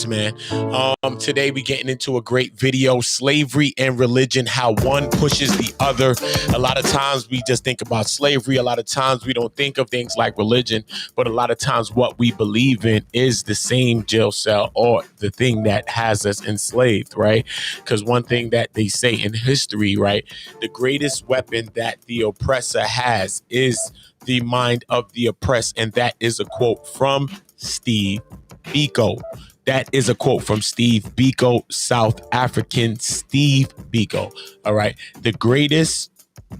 Man. Today we getting into a great video, slavery and religion, how one pushes the other. A lot of times we just think about slavery. A lot of times we don't think of things like religion, but a lot of times what we believe in is the same jail cell or the thing that has us enslaved, right? Because one thing that they say in history, right, the greatest weapon that the oppressor has is the mind of the oppressed. And that is a quote from Steve Biko. That is a quote from Steve Biko, South African Steve Biko. All right. The greatest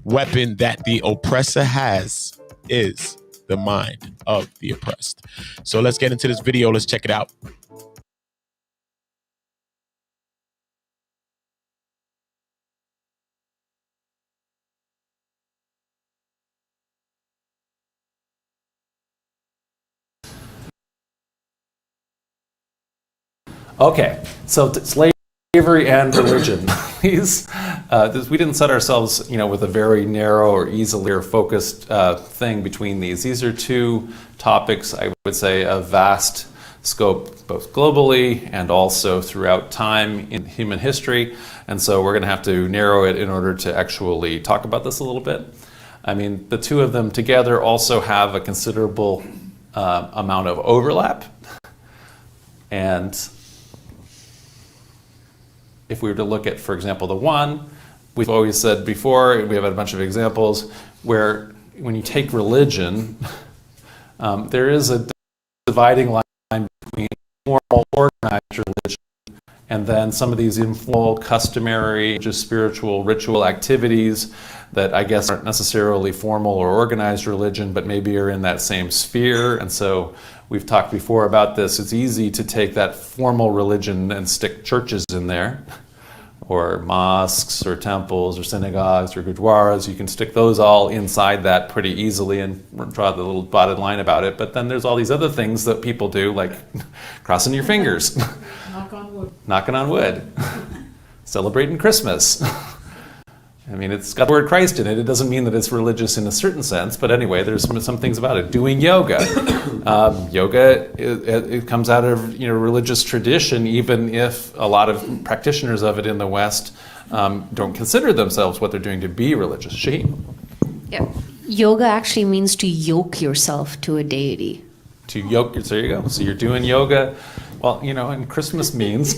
weapon that the oppressor has is the mind of the oppressed. So let's get into this video. Let's check it out. Okay, so slavery and religion. These, we didn't set ourselves, with a very narrow or easily focused thing between these. These are two topics, I would say, of vast scope, both globally and also throughout time in human history. And so we're going to have to narrow it in order to actually talk about this a little bit. I mean, the two of them together also have a considerable amount of overlap. And if we were to look at, for example, the one, we've always said before, we have a bunch of examples where when you take religion, there is a dividing line between formal, organized religion and then some of these informal, customary, just spiritual, ritual activities that I guess aren't necessarily formal or organized religion, but maybe are in that same sphere. And so we've talked before about this. It's easy to take that formal religion and stick churches in there, or mosques, or temples, or synagogues, or gurdwaras. You can stick those all inside that pretty easily and draw the little dotted line about it. But then there's all these other things that people do, like crossing your fingers, knocking on wood, celebrating Christmas. I mean, it's got the word Christ in it. It doesn't mean that it's religious in a certain sense, but anyway, there's some things about it. Doing yoga. Yoga, it comes out of religious tradition, even if a lot of practitioners of it in the West don't consider themselves what they're doing to be religious. Shaheen? Yeah. Yoga actually means to yoke yourself to a deity. To yoke, so there you go. So you're doing yoga. Well, and Christmas means,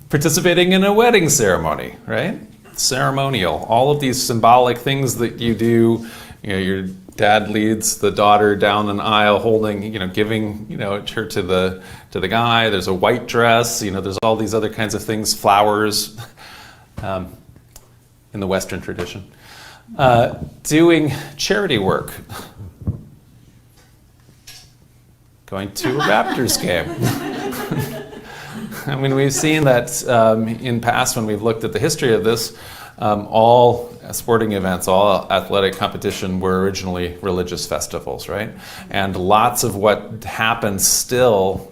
participating in a wedding ceremony, right? Ceremonial. All of these symbolic things that you do. Your dad leads the daughter down an aisle, holding, giving, her to the guy. There's a white dress. There's all these other kinds of things, flowers, in the Western tradition. Doing charity work. Going to a Raptors game. I mean, we've seen that in past when we've looked at the history of this, all sporting events, all athletic competition were originally religious festivals, right? And lots of what happens still,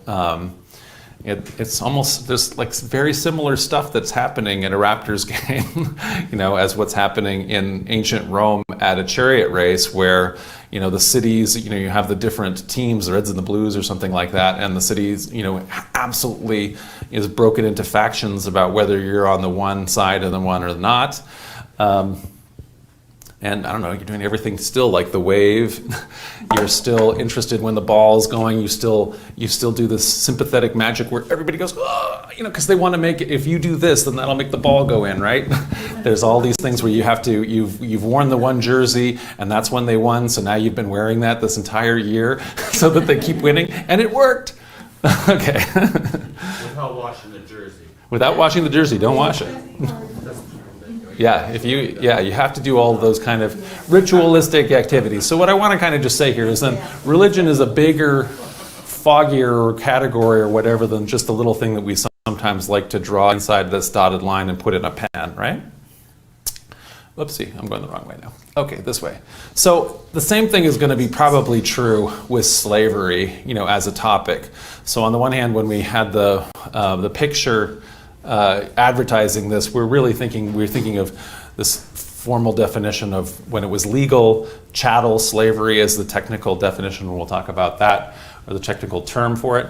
it's almost, there's like very similar stuff that's happening at a Raptors game, as what's happening in ancient Rome at a chariot race where, the cities, you have the different teams, the Reds and the Blues or something like that, and the cities, absolutely is broken into factions about whether you're on the one side of the one or not. And I don't know, you're doing everything still like the wave. You're still interested when the ball's going. You still do this sympathetic magic where everybody goes, oh, because they want to make it. If you do this, then that'll make the ball go in, right? There's all these things where you have to. You've worn the one jersey, and that's when they won. So now you've been wearing that this entire year, so that they keep winning, and it worked. Okay. Without washing the jersey. Without washing the jersey, don't wash it. Yeah, you have to do all of those kind of ritualistic activities. So what I want to kind of just say here is then religion is a bigger, foggier category or whatever than just a little thing that we sometimes like to draw inside this dotted line and put in a pen, right? Whoopsie, I'm going the wrong way now. Okay, this way. So the same thing is going to be probably true with slavery, as a topic. So on the one hand, when we had the picture advertising this, we're thinking of this formal definition of when it was legal. Chattel slavery is the technical definition. We'll talk about that, or the technical term for it,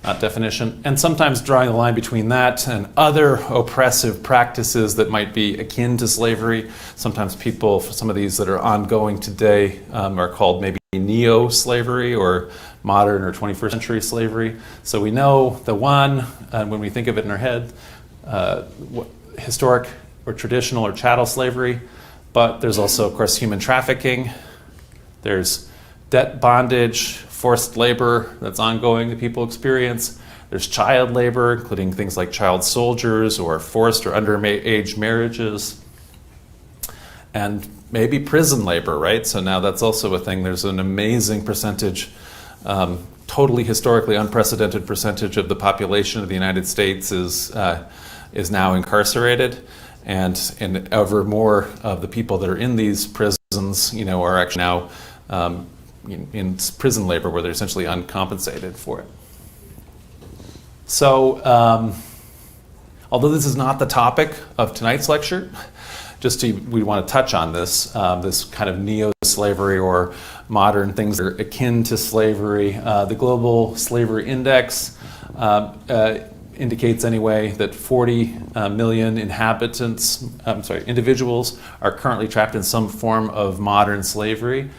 not definition. And sometimes drawing the line between that and other oppressive practices that might be akin to slavery. Sometimes people, some of these that are ongoing today, are called maybe neo-slavery or modern or 21st century slavery. So we know the one, and when we think of it in our head, historic or traditional or chattel slavery, but there's also, of course, human trafficking. There's debt bondage, forced labor that's ongoing that people experience. There's child labor, including things like child soldiers or forced or underage marriages. And maybe prison labor, right? So now that's also a thing. There's an amazing percentage, totally historically unprecedented percentage of the population of the United States is now incarcerated, and ever more of the people that are in these prisons, are actually now in prison labor where they're essentially uncompensated for it. So, although this is not the topic of tonight's lecture, we want to touch on this kind of neo-slavery or modern things that are akin to slavery. The Global Slavery Index indicates anyway that 40 million individuals are currently trapped in some form of modern slavery.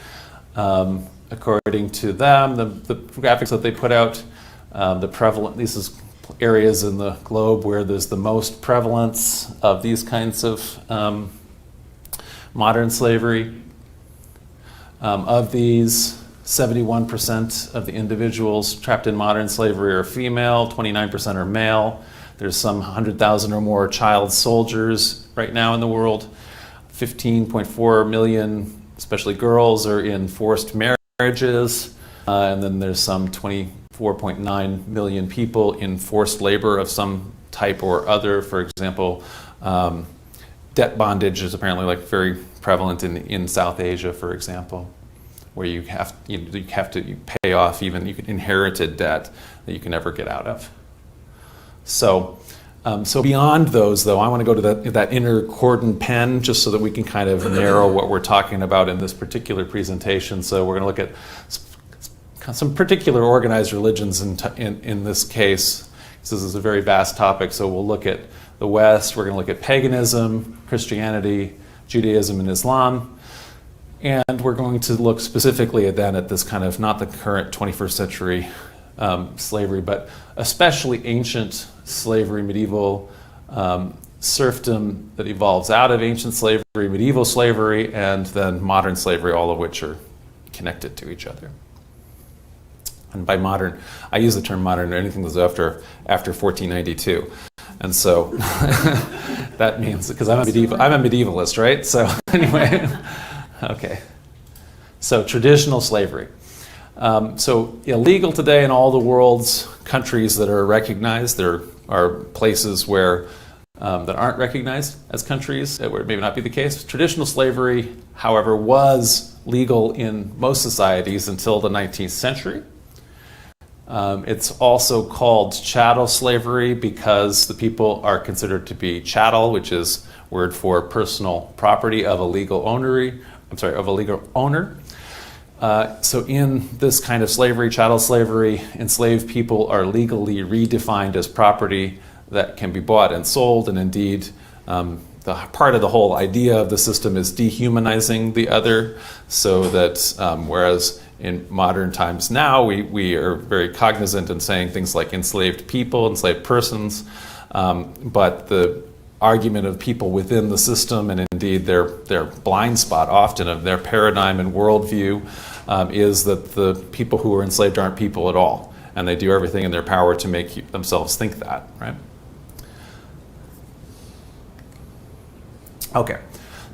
According to them, the graphics that they put out, these is areas in the globe where there's the most prevalence of these kinds of modern slavery. Of these, 71% of the individuals trapped in modern slavery are female, 29% are male. There's some 100,000 or more child soldiers right now in the world. 15.4 million, especially girls, are in forced marriages. And then there's some 24.9 million people in forced labor of some type or other. For example, debt bondage is apparently very prevalent in South Asia, for example, where you have to pay off even inherited debt that you can never get out of. So beyond those, though, I want to go to that inner cordon pen just so that we can kind of narrow what we're talking about in this particular presentation. So we're going to look at some particular organized religions in this case. This is a very vast topic, so we'll look at the West. We're going to look at paganism, Christianity, Judaism, and Islam. And we're going to look specifically at this kind of, not the current 21st century slavery, but especially ancient slavery, medieval serfdom that evolves out of ancient slavery, medieval slavery, and then modern slavery, all of which are connected to each other. And by modern, I use the term modern, anything that's after 1492. And so that means, because I'm a medievalist, right? So anyway, okay. So traditional slavery. So illegal today in all the world's countries that are recognized. There are places where that aren't recognized as countries, where it may not be the case. Traditional slavery, however, was legal in most societies until the 19th century. It's also called chattel slavery because the people are considered to be chattel, which is word for personal property of a legal owner. So in this kind of slavery, chattel slavery, enslaved people are legally redefined as property that can be bought and sold, and indeed the part of the whole idea of the system is dehumanizing the other, so that whereas in modern times now we are very cognizant in saying things like enslaved people, enslaved persons, but the argument of people within the system, and indeed their blind spot often of their paradigm and worldview, is that the people who are enslaved aren't people at all, and they do everything in their power to make themselves think that, right? Okay,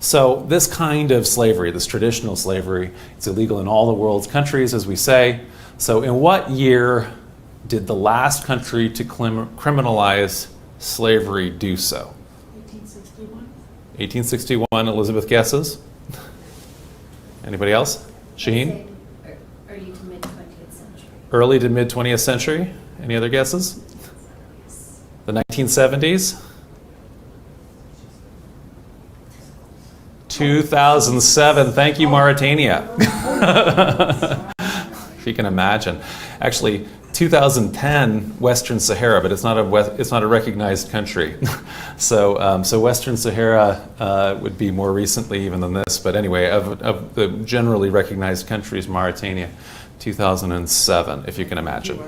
so this kind of slavery, this traditional slavery, it's illegal in all the world's countries, as we say. So in what year did the last country to criminalize slavery do so? 1861, Elizabeth guesses. Anybody else? Shaheen? Early to mid 20th century. Early to mid 20th century. Any other guesses? The 1970s? 2007. Thank you, Mauritania. If you can imagine. Actually, 2010, Western Sahara, but it's not a recognized country. So Western Sahara would be more recently even than this. But anyway, of the generally recognized countries, Mauritania, 2007, if you can imagine.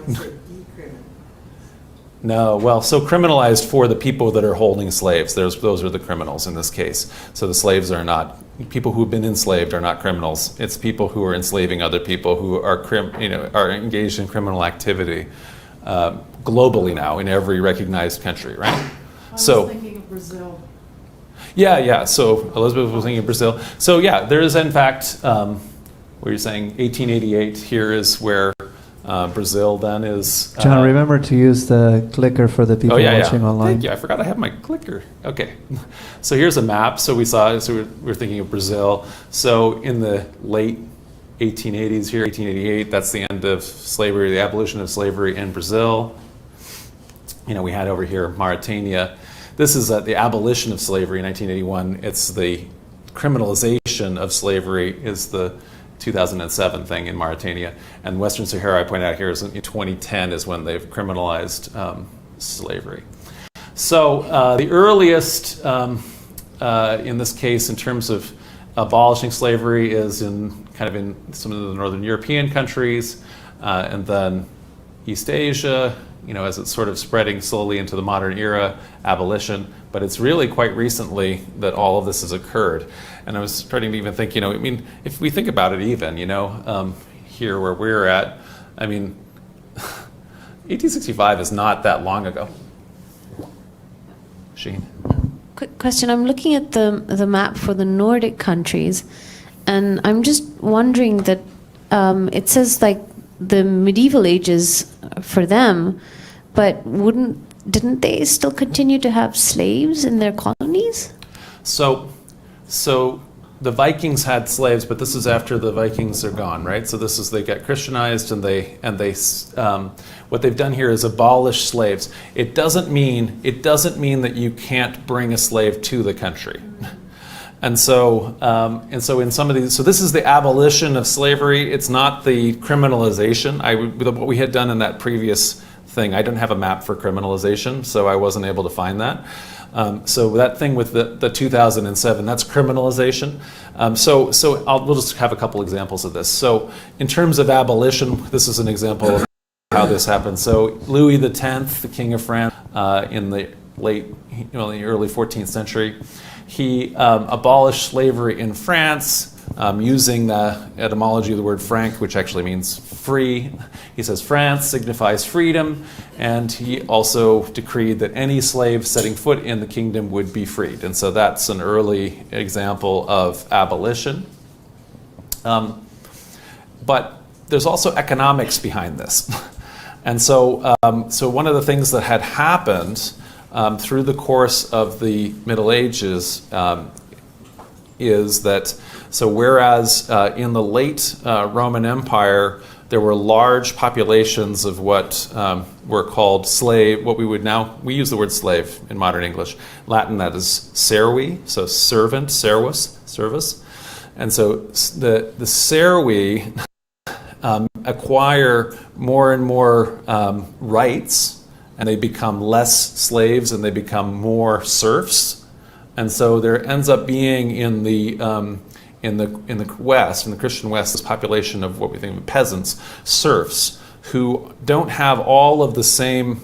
No, well, so criminalized for the people that are holding slaves. Those are the criminals in this case. So the slaves are not, people who've been enslaved are not criminals. It's people who are enslaving other people who are, are engaged in criminal activity globally now in every recognized country, right? I was thinking of Brazil. Yeah. So Elizabeth was thinking of Brazil. So yeah, there is in fact, what you're saying, 1888 here is where Brazil then is. John, remember to use the clicker for the people watching online. Thank you. I forgot I have my clicker. Okay. So here's a map. So we're thinking of Brazil. So in the late 1880s here, 1888, that's the end of slavery, the abolition of slavery in Brazil. We had over here Mauritania. This is the abolition of slavery in 1981. It's the criminalization of slavery is the 2007 thing in Mauritania, and Western Sahara, I pointed out here, is in 2010 is when they've criminalized slavery. So the earliest, in this case, in terms of abolishing slavery, is in some of the northern European countries, and then East Asia. As it's sort of spreading slowly into the modern era, abolition. But it's really quite recently that all of this has occurred. And I was starting to even think, if we think about it even, here where we're at, 1865 is not that long ago. Sheen? Quick question. I'm looking at the map for the Nordic countries, and I'm just wondering that it says like the medieval ages for them, but didn't they still continue to have slaves in their colonies? So the Vikings had slaves, but this is after the Vikings are gone, right? So this is, they get Christianized, and they what they've done here is abolish slaves. It doesn't mean that you can't bring a slave to the country. And so in some of these, so this is the abolition of slavery. It's not the criminalization. What we had done in that previous thing, I didn't have a map for criminalization, so I wasn't able to find that. So that thing with the 2007, that's criminalization. We'll just have a couple examples of this. So in terms of abolition, this is an example of how this happened. So Louis X, the King of France, in the the early 14th century, he abolished slavery in France using the etymology of the word franc, which actually means free. He says France signifies freedom, and he also decreed that any slave setting foot in the kingdom would be freed. And so that's an early example of abolition. But there's also economics behind this. And so one of the things that had happened through the course of the Middle Ages is that, so whereas in the late Roman Empire, there were large populations of what were called slave, we use the word slave in modern English. Latin, that is servi, so servant, servus, service. And so the servi acquire more and more rights, and they become less slaves and they become more serfs. And so there ends up being in the West, in the Christian West, this population of what we think of peasants, serfs, who don't have all of the same,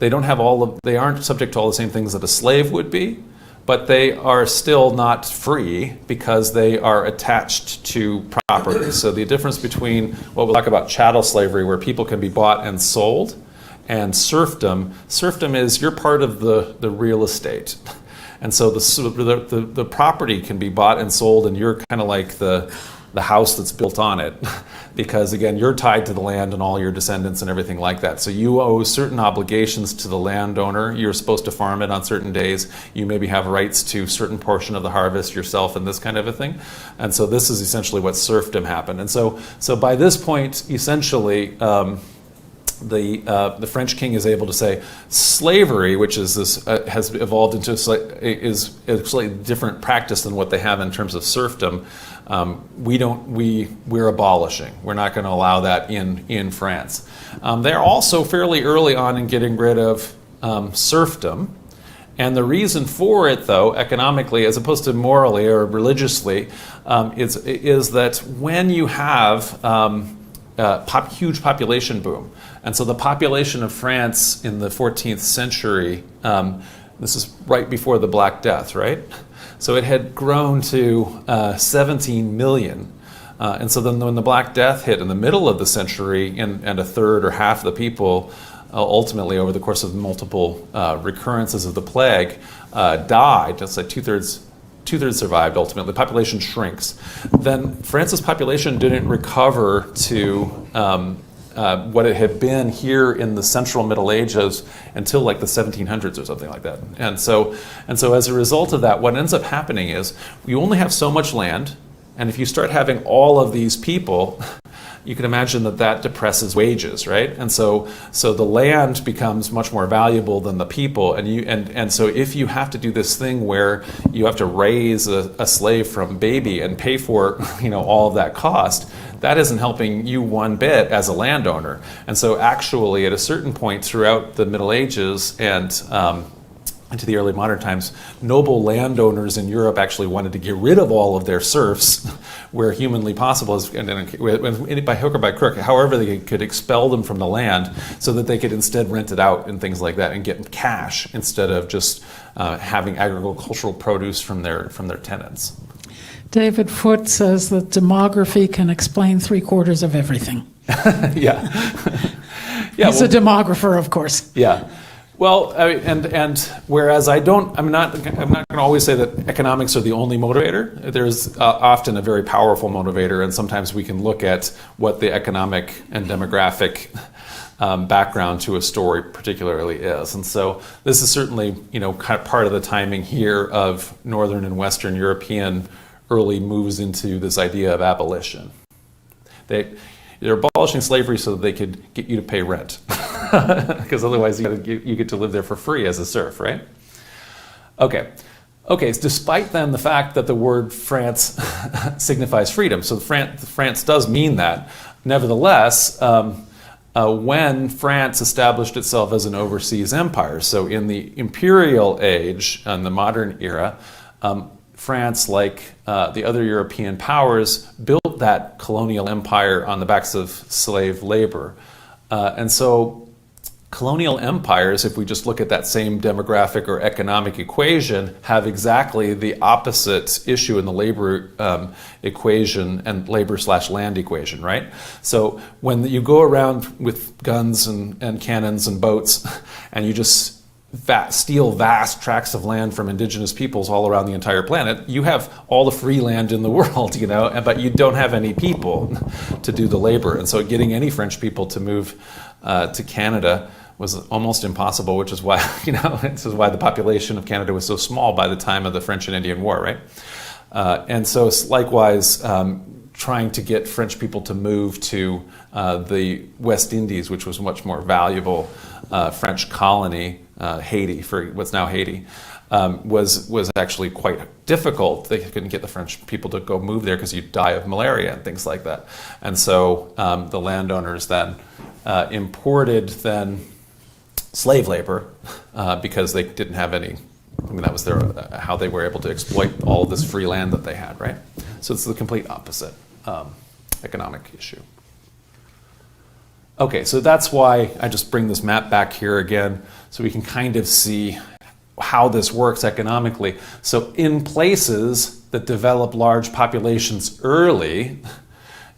they aren't subject to all the same things that a slave would be, but they are still not free because they are attached to property. So the difference between what we'll talk about chattel slavery, where people can be bought and sold, and serfdom is you're part of the real estate. And so the property can be bought and sold, and you're kind of like the house that's built on it, because again, you're tied to the land and all your descendants and everything like that. So you owe certain obligations to the landowner. You're supposed to farm it on certain days. You maybe have rights to a certain portion of the harvest yourself and this kind of a thing. And so this is essentially what serfdom happened. And so by this point, essentially, the French king is able to say slavery, which is this has evolved into is a slightly different practice than what they have in terms of serfdom. We're abolishing. We're not going to allow that in France. They're also fairly early on in getting rid of serfdom. And the reason for it, though, economically, as opposed to morally or religiously, is that when you have huge population boom, and so the population of France in the 14th century, this is right before the Black Death, right? So it had grown to 17 million. And so then when the Black Death hit in the middle of the century, and a third or half of the people ultimately, over the course of multiple recurrences of the plague, died. Let's say two-thirds survived ultimately. The population shrinks. Then France's population didn't recover to what it had been here in the central Middle Ages until like the 1700s or something like that. And so as a result of that, what ends up happening is you only have so much land, and if you start having all of these people, you can imagine that depresses wages, right? And so the land becomes much more valuable than the people, and so if you have to do this thing where you have to raise a slave from baby and pay for all of that cost, that isn't helping you one bit as a landowner. And so actually at a certain point throughout the Middle Ages and into the early modern times, noble landowners in Europe actually wanted to get rid of all of their serfs where humanly possible, and by hook or by crook, however they could expel them from the land so that they could instead rent it out and things like that and get cash instead of just having agricultural produce from their tenants. David Foote says that demography can explain 3/4 of everything. Yeah. He's a demographer, of course. Yeah. Well, and whereas I'm not going to always say that economics are the only motivator. There's often a very powerful motivator, and sometimes we can look at what the economic and demographic background to a story particularly is. And so this is certainly kind of part of the timing here of Northern and Western European early moves into this idea of abolition. They're abolishing slavery so that they could get you to pay rent, because otherwise you get to live there for free as a serf, right? Okay, so despite then the fact that the word France signifies freedom, so France does mean that. Nevertheless, when France established itself as an overseas empire, so in the imperial age, in the modern era, France, like the other European powers, built that colonial empire on the backs of slave labor. And so colonial empires, if we just look at that same demographic or economic equation, have exactly the opposite issue in the labor equation and labor/land equation, right? So when you go around with guns and cannons and boats and you just steal vast tracts of land from indigenous peoples all around the entire planet, you have all the free land in the world, but you don't have any people to do the labor. And so getting any French people to move to Canada was almost impossible, which is why, this is why the population of Canada was so small by the time of the French and Indian War, right? And so likewise, trying to get French people to move to the West Indies, which was a much more valuable French colony, Haiti, for what's now Haiti, was actually quite difficult. They couldn't get the French people to go move there because you'd die of malaria and things like that. And so the landowners then imported slave labor because they didn't have any. That was how they were able to exploit all of this free land that they had, right? So it's the complete opposite economic issue. Okay, so that's why I just bring this map back here again, so we can kind of see how this works economically. So in places that develop large populations early,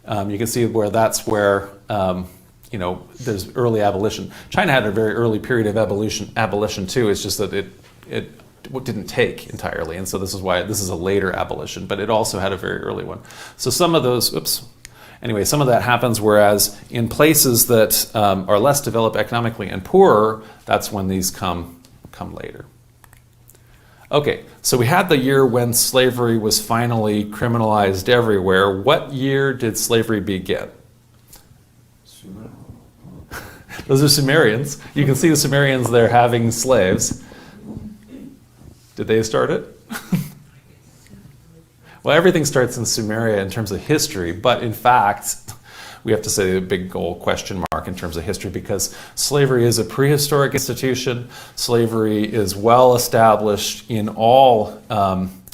you can see that's where there's early abolition. China had a very early period of abolition too. It's just that it didn't take entirely, and so this is why this is a later abolition. But it also had a very early one. So some of those, some of that happens. Whereas in places that are less developed economically and poorer, that's when these come later. Okay, so we had the year when slavery was finally criminalized everywhere. What year did slavery begin? Those are Sumerians. You can see the Sumerians there having slaves. Did they start it? Well, everything starts in Sumeria in terms of history, but in fact, we have to say a big old question mark in terms of history, because slavery is a prehistoric institution. Slavery is well established in all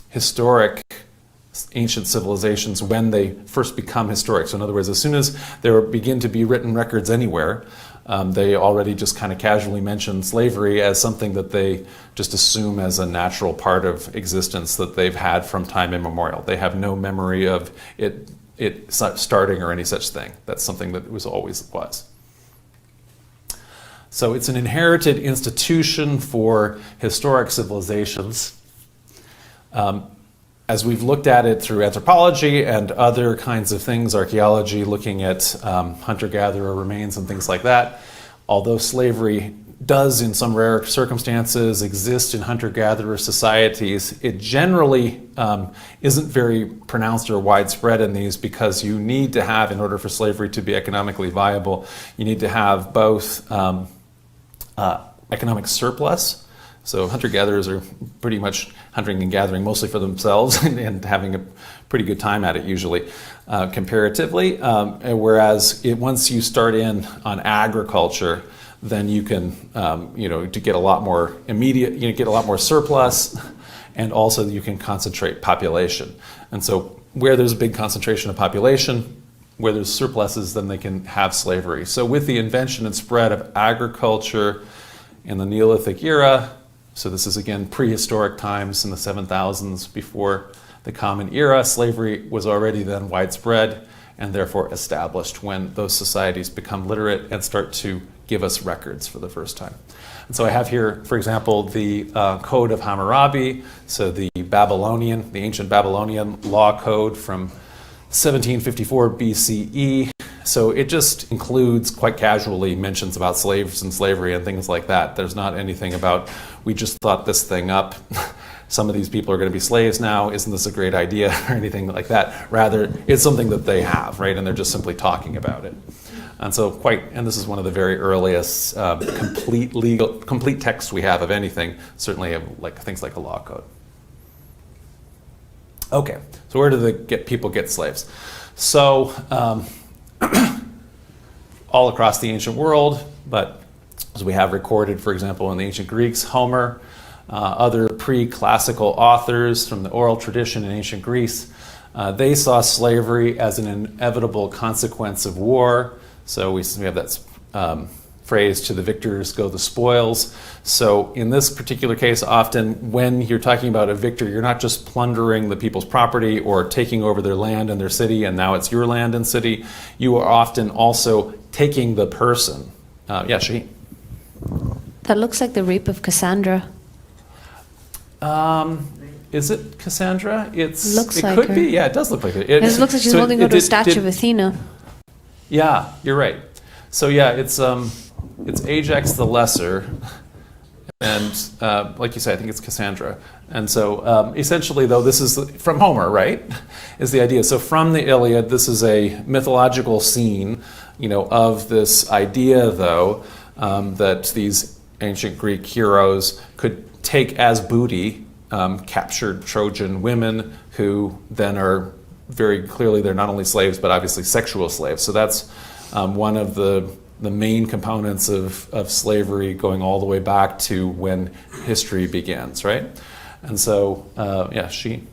historic ancient civilizations when they first become historic. So in other words, as soon as there begin to be written records anywhere, they already just kind of casually mention slavery as something that they just assume as a natural part of existence that they've had from time immemorial. They have no memory of it starting or any such thing. That's something that always was. So it's an inherited institution for historic civilizations. As we've looked at it through anthropology and other kinds of things, archaeology, looking at hunter-gatherer remains and things like that, although slavery does in some rare circumstances exist in hunter-gatherer societies, it generally isn't very pronounced or widespread in these, because you need to have, in order for slavery to be economically viable, you need to have both economic surplus. So hunter-gatherers are pretty much hunting and gathering mostly for themselves and having a pretty good time at it usually, comparatively. Whereas once you start in on agriculture, then you can, to get a lot more immediate, get a lot more surplus, and also you can concentrate population. And so where there's a big concentration of population, where there's surpluses, then they can have slavery. So with the invention and spread of agriculture in the Neolithic era, so this is again prehistoric times in the 7000s before the Common Era, slavery was already then widespread and therefore established when those societies become literate and start to give us records for the first time. And so I have here, for example, the Code of Hammurabi, so the ancient Babylonian law code from 1754 BCE. So it just includes, quite casually, mentions about slaves and slavery and things like that. There's not anything about, we just thought this thing up, some of these people are going to be slaves now, isn't this a great idea, or anything like that. Rather, it's something that they have, right? And they're just simply talking about it. And so and this is one of the very earliest complete texts we have of anything, certainly of things like a law code. Okay, so where do people get slaves? So all across the ancient world, but as we have recorded, for example, in the ancient Greeks, Homer, other pre-classical authors from the oral tradition in ancient Greece, they saw slavery as an inevitable consequence of war. So we have that phrase, to the victors go the spoils. So in this particular case, often when you're talking about a victor, you're not just plundering the people's property or taking over their land and their city, and now it's your land and city. You are often also taking the person. Shaheen. That looks like the rape of Cassandra. Is it Cassandra? It like could her. be. Yeah, it does look like it. It looks like she's holding onto a statue of Athena. Yeah, you're right. So yeah, it's Ajax the Lesser, and like you said, I think it's Cassandra. And so essentially, though, this is from Homer, right? Is the idea. So from the Iliad, this is a mythological scene, of this idea, though, that these ancient Greek heroes could take as booty captured Trojan women, who then are very clearly, they're not only slaves, but obviously sexual slaves. So that's one of the main components of slavery, going all the way back to when history begins, right? And so, she.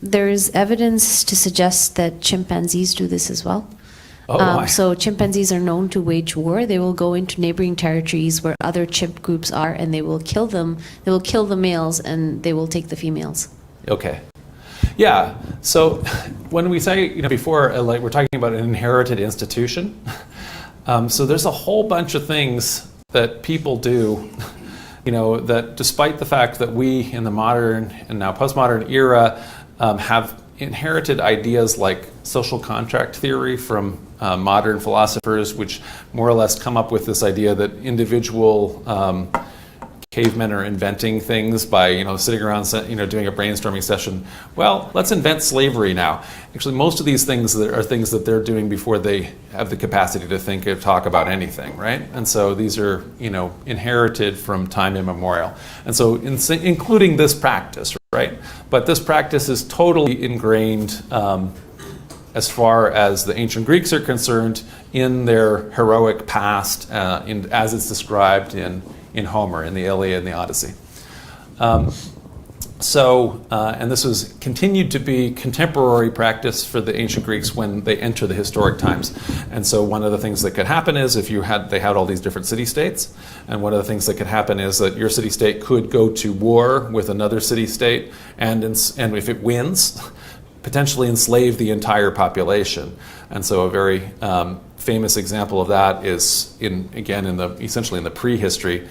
There's evidence to suggest that chimpanzees do this as well. Oh, so chimpanzees are known to wage war. They will go into neighboring territories where other chimp groups are, and they will kill them. They will kill the males, and they will take the females. Okay. Yeah. So when we say, before, we're talking about an inherited institution. So there's a whole bunch of things that people do, that despite the fact that we in the modern and now postmodern era have inherited ideas like social contract theory from modern philosophers, which more or less come up with this idea that individual cavemen are inventing things by, sitting around, doing a brainstorming session. Well, let's invent slavery now. Actually, most of these things are things that they're doing before they have the capacity to think or talk about anything, right? And so these are, inherited from time immemorial. And so including this practice, right? But this practice is totally ingrained as far as the ancient Greeks are concerned in their heroic past, as it's described in Homer, in the Iliad and the Odyssey. And this was continued to be contemporary practice for the ancient Greeks when they enter the historic times. And so one of the things that could happen is they had all these different city-states, and one of the things that could happen is that your city-state could go to war with another city-state, and if it wins, potentially enslave the entire population. And so a very famous example of that is essentially in the prehistory,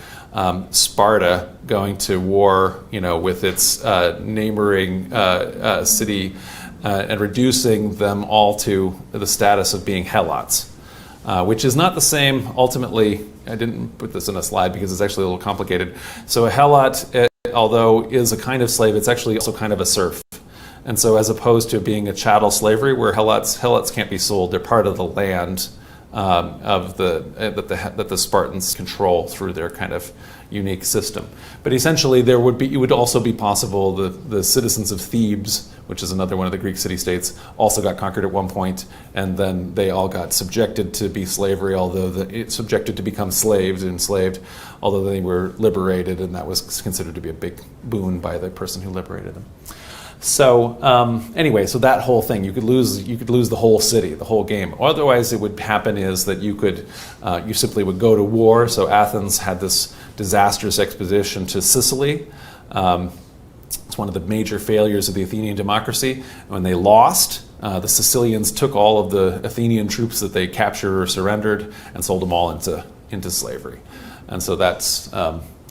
Sparta going to war, with its neighboring city and reducing them all to the status of being helots, which is not the same ultimately. I didn't put this in a slide because it's actually a little complicated. So a helot, although is a kind of slave, it's actually also kind of a serf. And so as opposed to being a chattel slavery where helots can't be sold, they're part of the land that the Spartans control through their kind of unique system. But essentially it would also be possible the citizens of Thebes, which is another one of the Greek city-states, also got conquered at one point, and then they all got subjected to be slavery, subjected to become enslaved, although they were liberated, and that was considered to be a big boon by the person who liberated them. So anyway, so that whole thing, you could lose the whole city, the whole game. Otherwise, it would happen is that you simply would go to war. So Athens had this disastrous expedition to Sicily. It's one of the major failures of the Athenian democracy. When they lost, the Sicilians took all of the Athenian troops that they captured or surrendered and sold them all into slavery. And so that's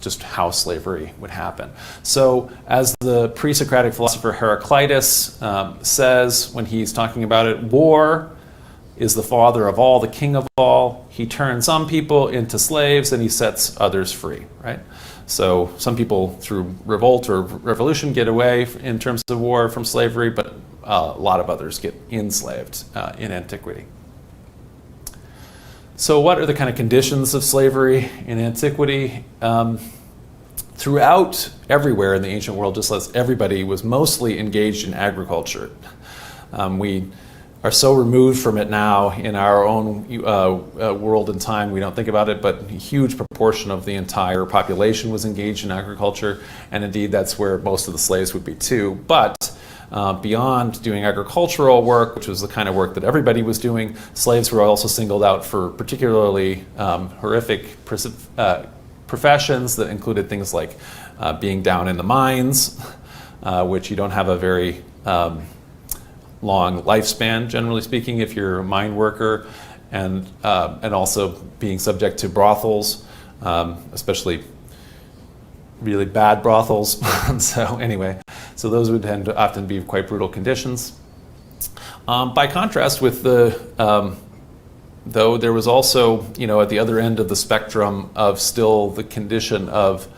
just how slavery would happen. So as the pre-Socratic philosopher Heraclitus says when he's talking about it, war is the father of all, the king of all. He turns some people into slaves and he sets others free, right? So some people through revolt or revolution get away in terms of war from slavery, but a lot of others get enslaved in antiquity. So what are the kind of conditions of slavery in antiquity? Throughout everywhere in the ancient world, just as everybody was mostly engaged in agriculture. We are so removed from it now in our own world and time, we don't think about it, but a huge proportion of the entire population was engaged in agriculture, and indeed that's where most of the slaves would be too. But beyond doing agricultural work, which was the kind of work that everybody was doing, slaves were also singled out for particularly horrific professions that included things like being down in the mines, which you don't have a very long lifespan, generally speaking, if you're a mine worker, and also being subject to brothels, especially really bad brothels. So anyway, so those would tend to often be quite brutal conditions. By contrast with though there was also, at the other end of the spectrum of still the condition of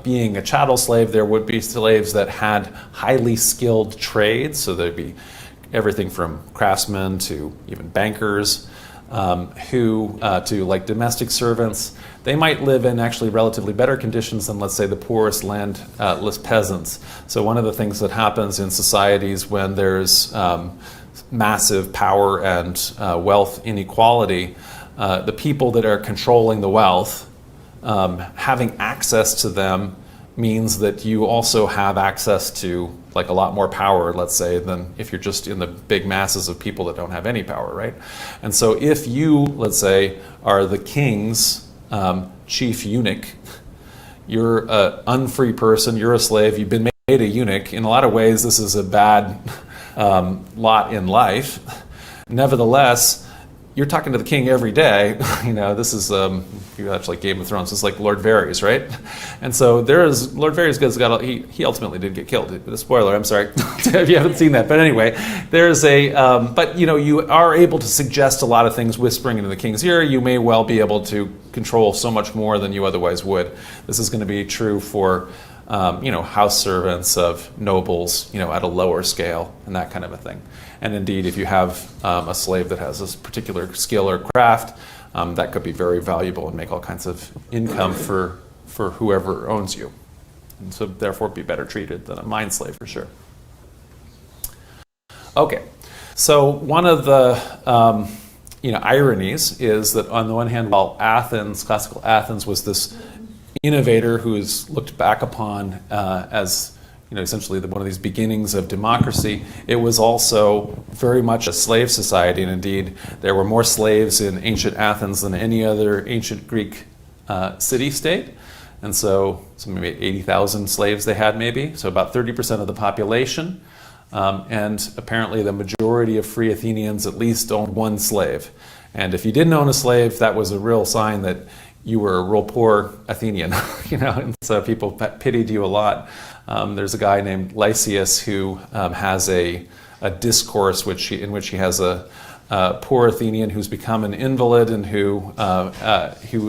being a chattel slave, there would be slaves that had highly skilled trades. So there'd be everything from craftsmen to even bankers, to like domestic servants. They might live in actually relatively better conditions than, let's say, the poorest landless peasants. So one of the things that happens in societies when there's massive power and wealth inequality, the people that are controlling the wealth, having access to them means that you also have access to like a lot more power, let's say, than if you're just in the big masses of people that don't have any power, right? And so if you, let's say, are the king's chief eunuch, you're an unfree person, you're a slave, you've been made a eunuch. In a lot of ways, this is a bad lot in life. Nevertheless, you're talking to the king every day. This is you watch like Game of Thrones. It's like Lord Varys, right? And so Lord Varys he ultimately did get killed. A spoiler. I'm sorry if you haven't seen that. But anyway, there's but you are able to suggest a lot of things whispering into the king's ear. You may well be able to control so much more than you otherwise would. This is going to be true for house servants of nobles, at a lower scale and that kind of a thing. And indeed, if you have a slave that has this particular skill or craft, that could be very valuable and make all kinds of income for whoever owns you. And so therefore be better treated than a mind slave for sure. Okay, so one of the ironies is that on the one hand, while classical Athens was this innovator who is looked back upon as essentially one of these beginnings of democracy, it was also very much a slave society, and indeed there were more slaves in ancient Athens than any other ancient Greek city-state, and so maybe 80,000 slaves they had maybe, so about 30% of the population, and apparently the majority of free Athenians at least owned one slave. And if you didn't own a slave, that was a real sign that you were a real poor Athenian, and so people pitied you a lot. There's a guy named Lysias who has a discourse in which he has a poor Athenian who's become an invalid and who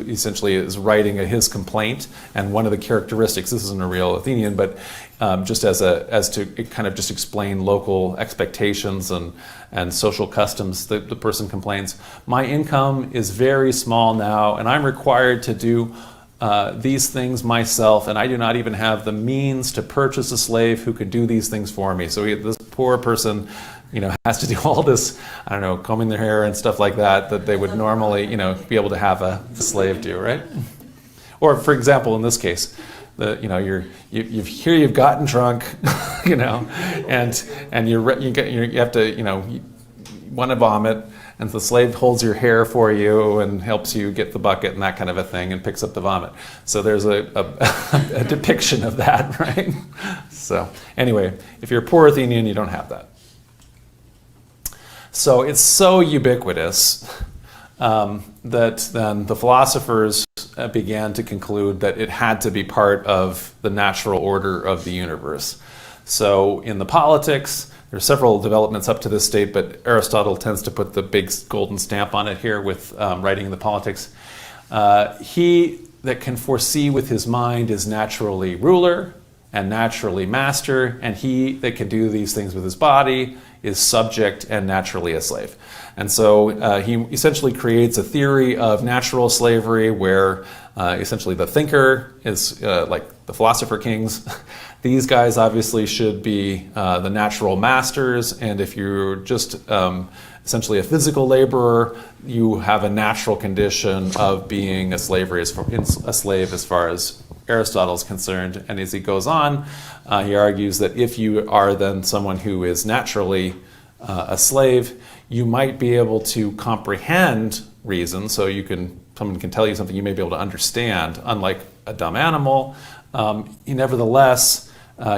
essentially is writing his complaint. And one of the characteristics, this isn't a real Athenian, but just as to kind of just explain local expectations and social customs, the person complains, "My income is very small now, and I'm required to do these things myself, and I do not even have the means to purchase a slave who could do these things for me." So this poor person, has to do all this, combing their hair and stuff like that they would normally, be able to have a slave do, right? Or, for example, in this case, you've gotten drunk, and you have to, you want to vomit. And the slave holds your hair for you and helps you get the bucket and that kind of a thing and picks up the vomit. So there's a depiction of that, right? So anyway, if you're a poor Athenian, you don't have that. So it's so ubiquitous that then the philosophers began to conclude that it had to be part of the natural order of the universe. So in the politics, there are several developments up to this date, but Aristotle tends to put the big golden stamp on it here with writing in the Politics. He that can foresee with his mind is naturally ruler and naturally master, and he that can do these things with his body is subject and naturally a slave. And so he essentially creates a theory of natural slavery where essentially the thinker is like the philosopher kings. These guys obviously should be the natural masters, and if you're just essentially a physical laborer, you have a natural condition of being a slave as far as Aristotle is concerned. And as he goes on, he argues that if you are then someone who is naturally a slave, you might be able to comprehend reason. So someone can tell you something you may be able to understand, unlike a dumb animal. Nevertheless,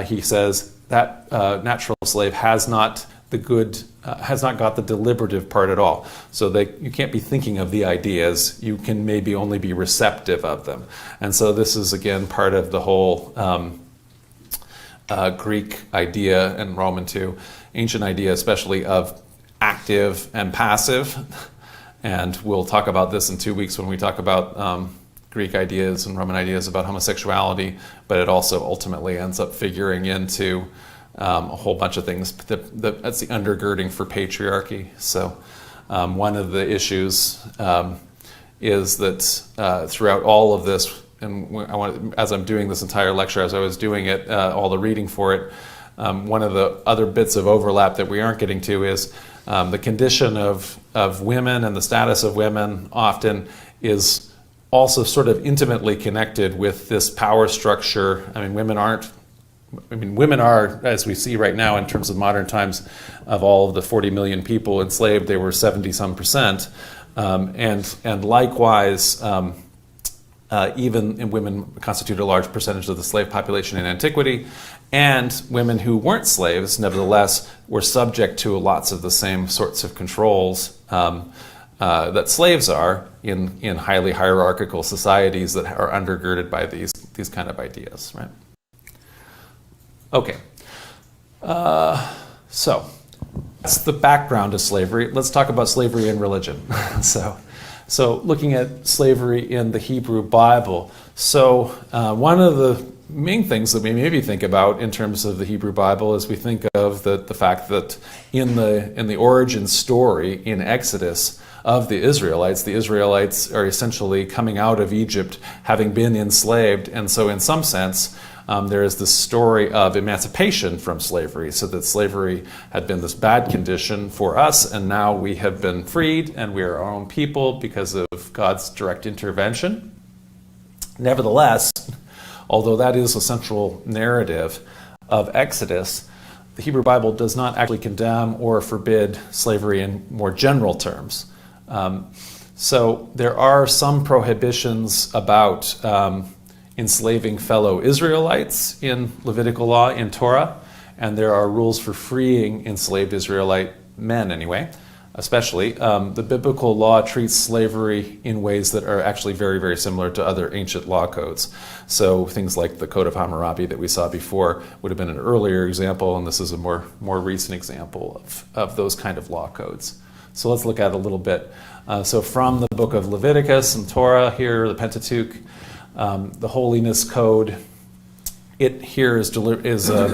he says that natural slave has not got the deliberative part at all. So you can't be thinking of the ideas. You can maybe only be receptive of them. And so this is again part of the whole Greek idea and Roman too, ancient idea especially of active and passive. And we'll talk about this in 2 weeks when we talk about Greek ideas and Roman ideas about homosexuality, but it also ultimately ends up figuring into a whole bunch of things. That's the undergirding for patriarchy. So one of the issues is that throughout all of this, and as I'm doing this entire lecture, as I was doing it, all the reading for it, one of the other bits of overlap that we aren't getting to is the condition of women and the status of women often is also sort of intimately connected with this power structure. Women are, as we see right now in terms of modern times, of all of the 40 million people enslaved, they were 70-some%. And likewise, even women constitute a large percentage of the slave population in antiquity. And women who weren't slaves, nevertheless, were subject to lots of the same sorts of controls that slaves are in highly hierarchical societies that are undergirded by these kind of ideas, right? Okay. So that's the background of slavery. Let's talk about slavery and religion. So looking at slavery in the Hebrew Bible. So one of the main things that we maybe think about in terms of the Hebrew Bible is we think of the fact that in the origin story in Exodus of the Israelites are essentially coming out of Egypt having been enslaved, and so in some sense there is this story of emancipation from slavery, so that slavery had been this bad condition for us, and now we have been freed and we are our own people because of God's direct intervention. Nevertheless, although that is a central narrative of Exodus, the Hebrew Bible does not actually condemn or forbid slavery in more general terms. So there are some prohibitions about enslaving fellow Israelites in Levitical law, in Torah, and there are rules for freeing enslaved Israelite men anyway. Especially, the biblical law treats slavery in ways that are actually very, very similar to other ancient law codes. So things like the Code of Hammurabi that we saw before would have been an earlier example, and this is a more recent example of those kind of law codes. So let's look at it a little bit. So from the book of Leviticus and Torah here, the Pentateuch, the Holiness Code, it here is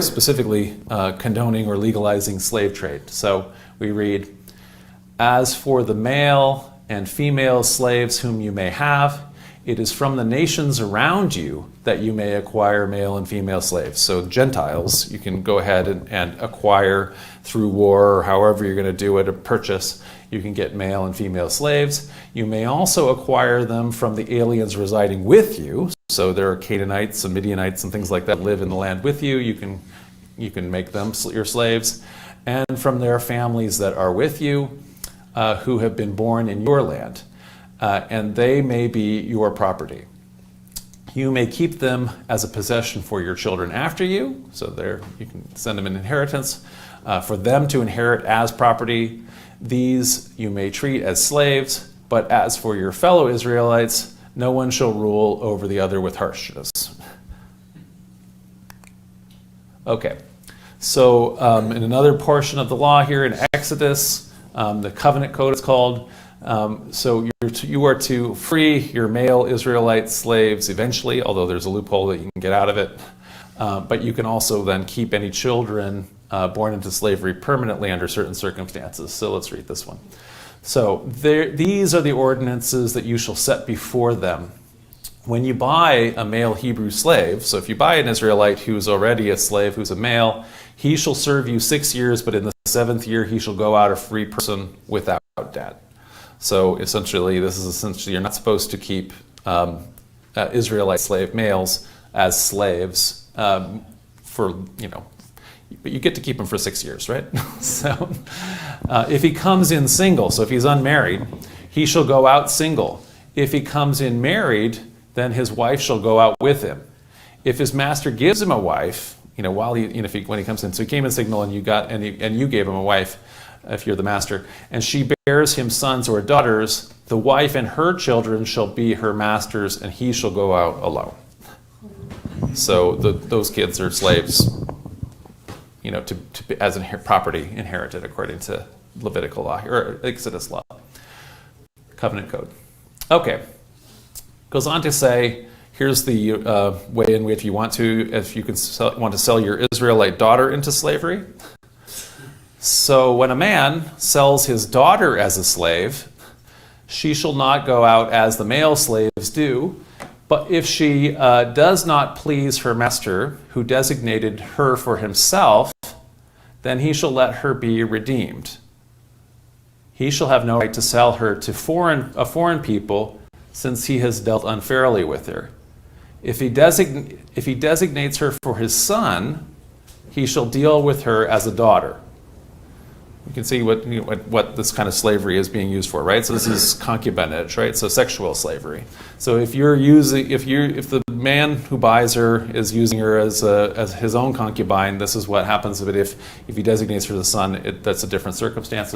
specifically condoning or legalizing slave trade. So we read, "As for the male and female slaves whom you may have, it is from the nations around you that you may acquire male and female slaves." So Gentiles, you can go ahead and acquire through war or however you're going to do it, a purchase. You can get male and female slaves. You may also acquire them from the aliens residing with you. So there are Canaanites and Midianites and things like that live in the land with you. You can make them your slaves. And from their families that are with you, who have been born in your land, and they may be your property. You may keep them as a possession for your children after you, so you can send them an inheritance, for them to inherit as property. These you may treat as slaves, but as for your fellow Israelites, no one shall rule over the other with harshness. Okay, so in another portion of the law here in Exodus, the covenant code is called. So you are to free your male Israelite slaves eventually, although there's a loophole that you can get out of it. But you can also then keep any children born into slavery permanently under certain circumstances. So let's read this one. So these are the ordinances that you shall set before them. When you buy a male Hebrew slave, so if you buy an Israelite who's already a slave, who's a male, he shall serve you 6 years, but in the 7th year he shall go out a free person without debt. So essentially, you're not supposed to keep Israelite slave males as slaves but you get to keep them for 6 years, right? So if he comes in single, so if he's unmarried, he shall go out single. If he comes in married, then his wife shall go out with him. If his master gives him a wife, when he comes in, so he came in single and you gave him a wife, if you're the master, and she bears him sons or daughters, the wife and her children shall be her master's, and he shall go out alone. So those kids are slaves, as property inherited according to Levitical law or Exodus law, covenant code. Okay, goes on to say, here's the way in which if you want to sell your Israelite daughter into slavery. So when a man sells his daughter as a slave, she shall not go out as the male slaves do, but if she does not please her master, who designated her for himself, then he shall let her be redeemed. He shall have no right to sell her to a foreign people, since he has dealt unfairly with her. If he designates her for his son, he shall deal with her as a daughter. You can see what this kind of slavery is being used for, right? So this is concubinage, right? So sexual slavery. So if the man who buys her is using her as his own concubine, this is what happens. But if he designates her as a son, that's a different circumstance.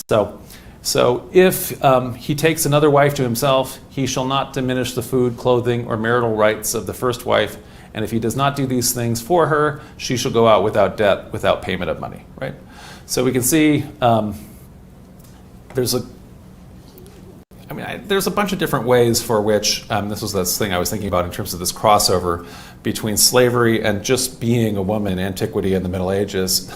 So So if he takes another wife to himself, he shall not diminish the food, clothing, or marital rights of the first wife. And if he does not do these things for her, she shall go out without debt, without payment of money. Right? So we can see there's a bunch of different ways for which, this was this thing I was thinking about in terms of this crossover between slavery and just being a woman in antiquity and the Middle Ages.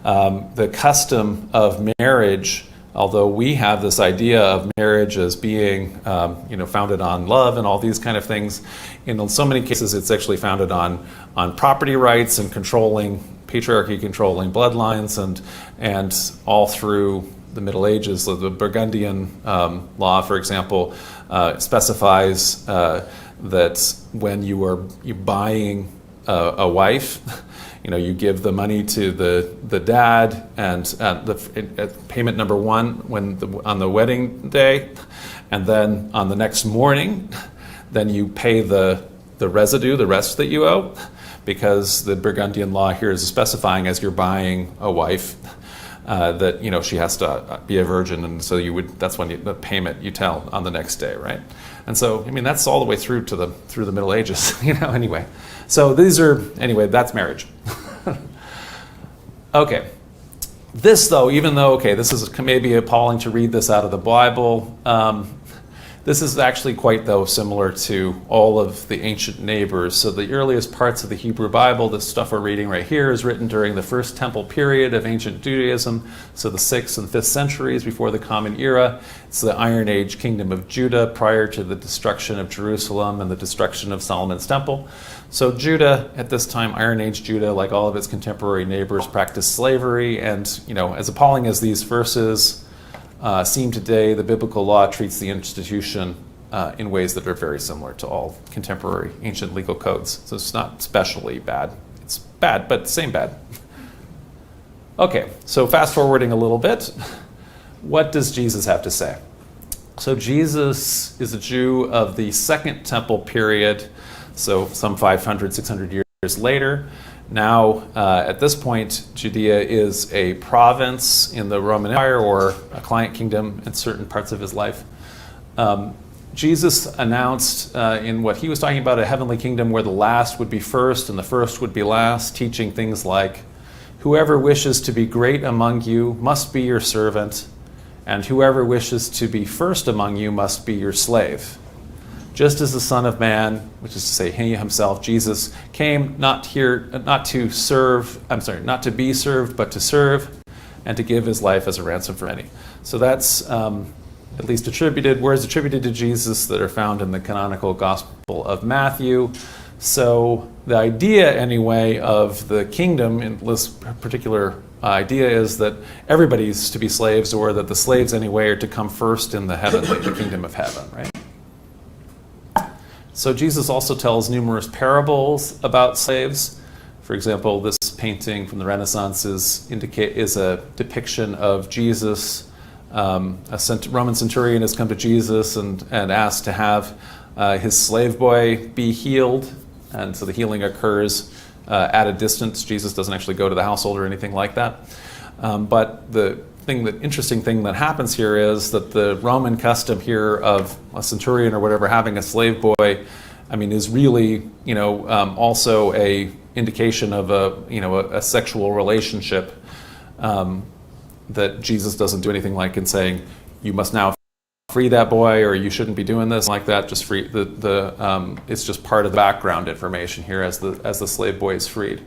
The custom of marriage, although we have this idea of marriage as being founded on love and all these kind of things, in so many cases it's actually founded on property rights and patriarchy controlling bloodlines, and all through the Middle Ages. So the Burgundian law, for example, specifies that when you're buying a wife, you give the money to the dad, and the payment number one on the wedding day, and then on the next morning, then you pay the residue, the rest that you owe, because the Burgundian law here is specifying as you're buying a wife that she has to be a virgin, and so that's when the payment you tell on the next day, right? And so that's all the way through the Middle Ages, anyway. So that's marriage. Okay. This though, even though this is maybe appalling to read this out of the Bible, this is actually quite though similar to all of the ancient neighbors. So the earliest parts of the Hebrew Bible, the stuff we're reading right here, is written during the first temple period of ancient Judaism, so the 6th and 5th centuries before the Common Era. It's the Iron Age kingdom of Judah prior to the destruction of Jerusalem and the destruction of Solomon's temple. So Judah, at this time, Iron Age Judah, like all of its contemporary neighbors, practiced slavery, and as appalling as these verses seem today, the biblical law treats the institution in ways that are very similar to all contemporary ancient legal codes. So it's not especially bad. It's bad, but same bad. Okay, so fast forwarding a little bit, what does Jesus have to say? So Jesus is a Jew of the Second Temple period, so some 500, 600 years later. Now, at this point, Judea is a province in the Roman Empire, or a client kingdom in certain parts of his life. Jesus announced in what he was talking about a heavenly kingdom where the last would be first and the first would be last, teaching things like, whoever wishes to be great among you must be your servant, and whoever wishes to be first among you must be your slave. Just as the Son of Man, which is to say he himself, Jesus, came not to be served, but to serve, and to give his life as a ransom for many. So that's at least words attributed to Jesus that are found in the canonical Gospel of Matthew. So the idea, anyway, of the kingdom in this particular idea is that everybody's to be slaves, or that the slaves, anyway, are to come first in the kingdom of heaven, right? So Jesus also tells numerous parables about slaves. For example, this painting from the Renaissance is a depiction of Jesus. A Roman centurion has come to Jesus and asked to have his slave boy be healed. And so the healing occurs at a distance. Jesus doesn't actually go to the household or anything like that. But the interesting thing that happens here is that the Roman custom here of a centurion or whatever having a slave boy, is really, also a indication of a sexual relationship that Jesus doesn't do anything like in saying, you must now free that boy, or you shouldn't be doing this like that. Just free it's just part of the background information here as the slave boy is freed.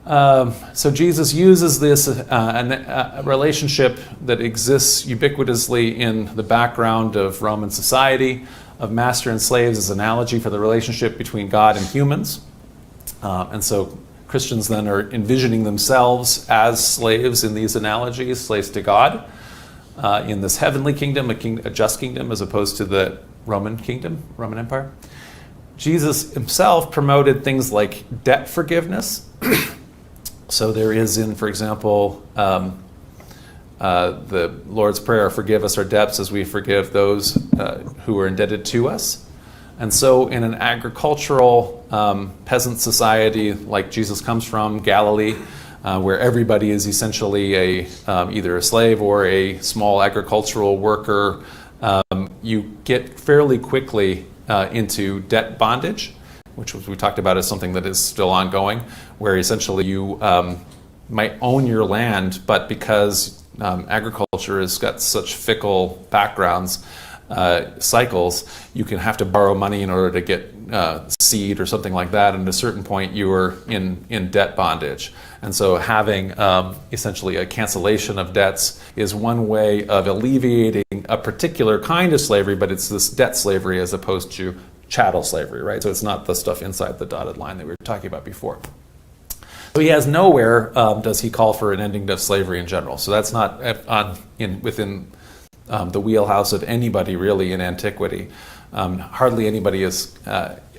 So Jesus uses this a relationship that exists ubiquitously in the background of Roman society, of master and slaves, as an analogy for the relationship between God and humans. And so Christians then are envisioning themselves as slaves in these analogies, slaves to God, in this heavenly kingdom, a just kingdom, as opposed to the Roman kingdom, Roman Empire. Jesus himself promoted things like debt forgiveness. So there is for example, the Lord's Prayer, forgive us our debts as we forgive those who are indebted to us. And so in an agricultural peasant society like Jesus comes from, Galilee, where everybody is essentially either a slave or a small agricultural worker, you get fairly quickly into debt bondage, which we talked about as something that is still ongoing, where essentially you might own your land, but because agriculture has got such fickle backgrounds, cycles, you can have to borrow money in order to get seed or something like that, and at a certain point you are in debt bondage. And so having essentially a cancellation of debts is one way of alleviating a particular kind of slavery, but it's this debt slavery as opposed to chattel slavery, right? So it's not the stuff inside the dotted line that we were talking about before. So he has nowhere does he call for an ending of slavery in general. So that's not within the wheelhouse of anybody really in antiquity. Hardly anybody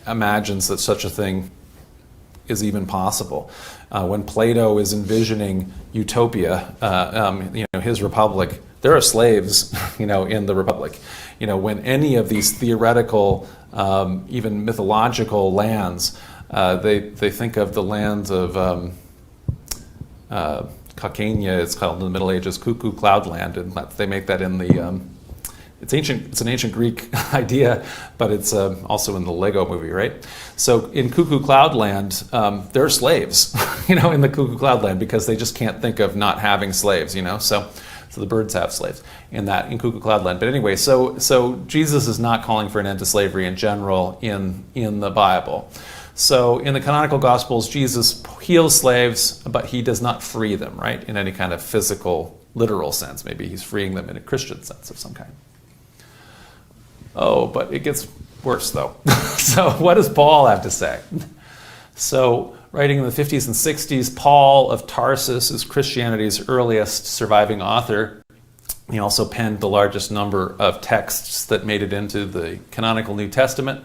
imagines that such a thing is even possible. When Plato is envisioning utopia, his republic, there are slaves, in the republic. When any of these theoretical, even mythological lands, they think of the lands of Caucania, it's called in the Middle Ages, Cuckoo Cloudland, and they make that in the it's an ancient Greek idea, but it's also in the Lego movie, right? So in Cuckoo Cloudland, there are slaves, in the Cuckoo Cloudland, because they just can't think of not having slaves, So the birds have slaves in Cuckoo Cloudland. But anyway, so Jesus is not calling for an end to slavery in general in the Bible. So in the canonical Gospels, Jesus heals slaves, but he does not free them, right? In any kind of physical, literal sense. Maybe he's freeing them in a Christian sense of some kind. Oh, but it gets worse, though. So what does Paul have to say? So writing in the 50s and 60s, Paul of Tarsus is Christianity's earliest surviving author. He also penned the largest number of texts that made it into the canonical New Testament.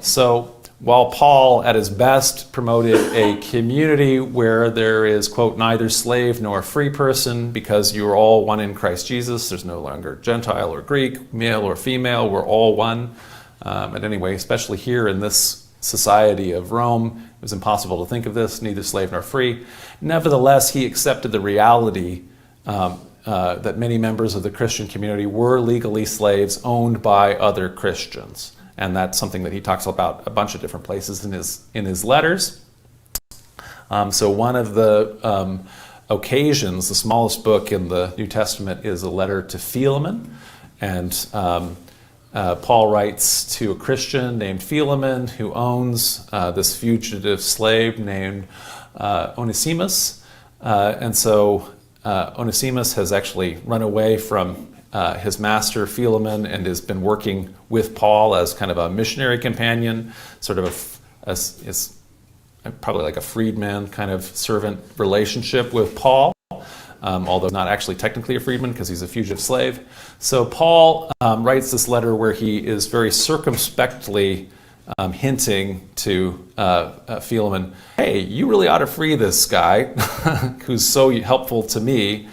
So while Paul, at his best, promoted a community where there is, quote, neither slave nor free person, because you are all one in Christ Jesus, there's no longer Gentile or Greek, male or female, we're all one. And anyway, especially here in this society of Rome, it was impossible to think of this, neither slave nor free. Nevertheless, he accepted the reality that many members of the Christian community were legally slaves owned by other Christians. And that's something that he talks about a bunch of different places in his letters. So one of the occasions, the smallest book in the New Testament is a letter to Philemon. And Paul writes to a Christian named Philemon who owns this fugitive slave named Onesimus. And so Onesimus has actually run away from his master Philemon and has been working with Paul as kind of a missionary companion, sort of is probably like a freedman kind of servant relationship with Paul, although not actually technically a freedman because he's a fugitive slave. So Paul writes this letter where he is very circumspectly hinting to Philemon, hey, you really ought to free this guy who's so helpful to me,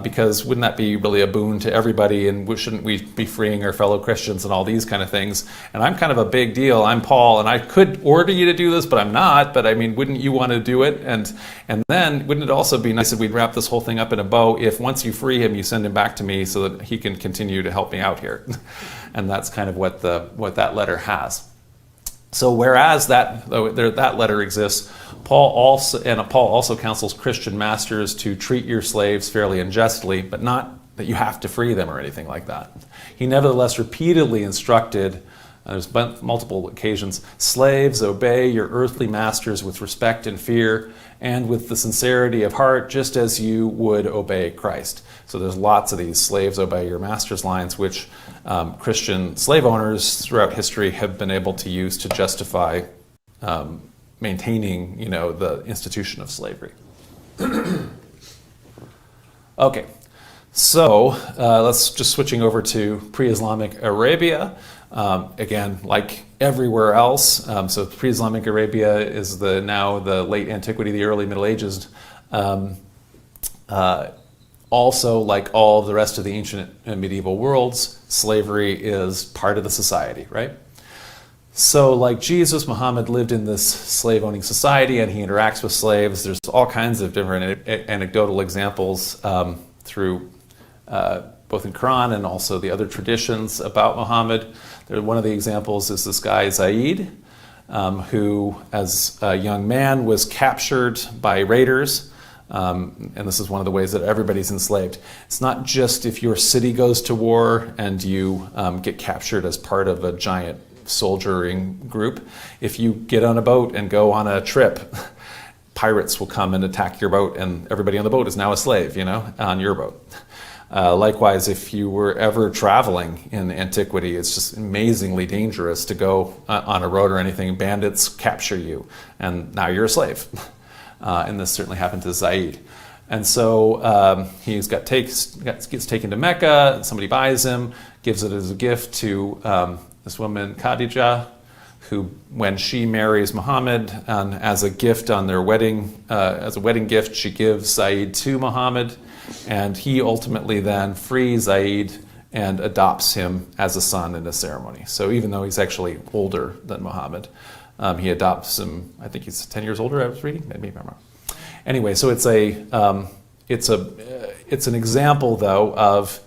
because wouldn't that be really a boon to everybody, and shouldn't we be freeing our fellow Christians and all these kind of things? And I'm kind of a big deal. I'm Paul, and I could order you to do this, but I'm not. But I mean, wouldn't you want to do it? And then wouldn't it also be nice if we'd wrap this whole thing up in a bow if once you free him, you send him back to me so that he can continue to help me out here? And that's kind of what that letter has. So whereas that letter exists, Paul also counsels Christian masters to treat your slaves fairly and justly, but not that you have to free them or anything like that. He nevertheless repeatedly instructed, there's multiple occasions, slaves, obey your earthly masters with respect and fear and with the sincerity of heart, just as you would obey Christ. So there's lots of these slaves obey your masters lines, which Christian slave owners throughout history have been able to use to justify maintaining, the institution of slavery. Okay, so let's just switching over to pre-Islamic Arabia. Again, like everywhere else, so pre-Islamic Arabia is now the late antiquity, the early Middle Ages. Also, like all the rest of the ancient and medieval worlds, slavery is part of the society, right? So like Jesus, Muhammad lived in this slave-owning society and he interacts with slaves. There's all kinds of different anecdotal examples through both in Quran and also the other traditions about Muhammad. One of the examples is this guy Zaid, who as a young man was captured by raiders. And this is one of the ways that everybody's enslaved. It's not just if your city goes to war and you get captured as part of a giant soldiering group. If you get on a boat and go on a trip, pirates will come and attack your boat, and everybody on the boat is now a slave, on your boat. Likewise, if you were ever traveling in antiquity, it's just amazingly dangerous to go on a road or anything. Bandits capture you, and now you're a slave. And this certainly happened to Zaid. And so he gets taken to Mecca. Somebody buys him, gives it as a gift to this woman Khadija, who, when she marries Muhammad, as a gift on their wedding, as a wedding gift, she gives Zaid to Muhammad, and he ultimately then frees Zaid and adopts him as a son in a ceremony. So even though he's actually older than Muhammad, he adopts him. I think he's 10 years older. I was reading. Maybe I'm wrong. Anyway, so it's an example though of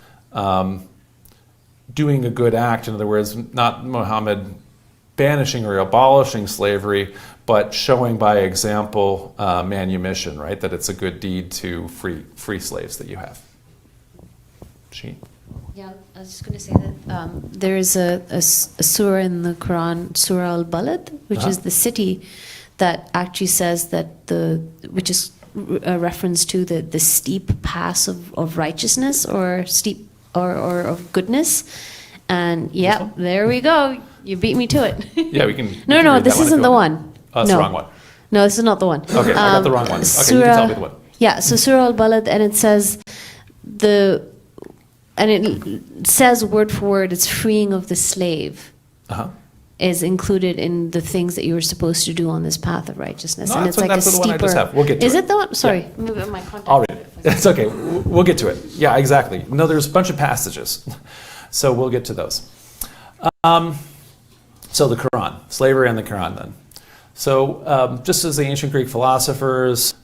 doing a good act. In other words, not Muhammad banishing or abolishing slavery, but showing by example manumission, right? That it's a good deed to free slaves that you have. She? Yeah, I was just going to say that there is a surah in the Quran, Surah Al-Balad, which is the city that actually says that which is a reference to the steep pass of righteousness or steep or of goodness. And yeah, there we go. You beat me to it. Yeah, we can. No, this isn't the one. Oh, that's the wrong one. No, this is not the one. Okay, I got the wrong one. Okay, Surah, you can tell me the one. Yeah, so Surah Al-Balad, and it says it says word for word, it's freeing of the slave. Is included in the things that you were supposed to do on this path of righteousness. No, and that's it's like the a one I steeper. just have. We'll get to Is it. it the one? Sorry, Yeah. maybe my contact. I'll read it. It's okay. We'll get to it. Yeah, exactly. No, there's a bunch of passages. So we'll get to those. So the Quran, slavery and the Quran then. So just as the ancient Greek philosophers,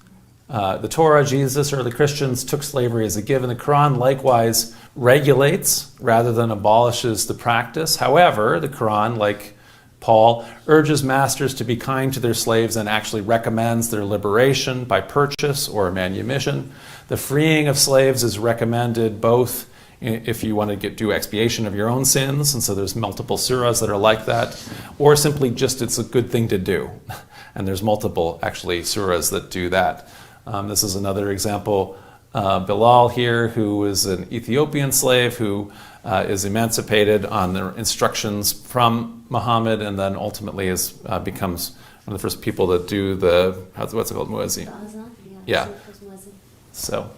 the Torah, Jesus, or the Christians took slavery as a given, the Quran likewise regulates rather than abolishes the practice. However, the Quran, like Paul, urges masters to be kind to their slaves and actually recommends their liberation by purchase or manumission. The freeing of slaves is recommended both if you want to do expiation of your own sins, and so there's multiple surahs that are like that, or simply just it's a good thing to do. And there's multiple actually surahs that do that. This is another example. Bilal here, who is an Ethiopian slave who is emancipated on the instructions from Muhammad, and then ultimately becomes one of the first people that do what's it called, muezzin. Yeah. So,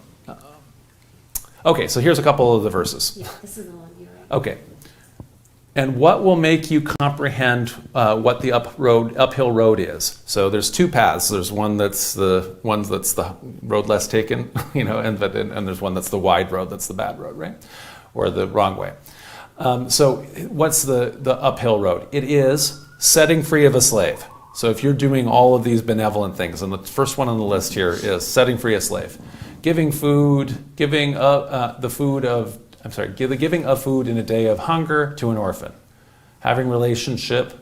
okay, so here's a couple of the verses. Yeah, this is the one, you're right. Okay. And what will make you comprehend what the uphill road is? So there's two paths. There's one that's the road less taken, and there's one that's the wide road, that's the bad road, right? Or the wrong way. So what's the uphill road? It is setting free of a slave. So if you're doing all of these benevolent things, and the first one on the list here is setting free a slave, giving food, giving the giving of food in a day of hunger to an orphan, having relationship,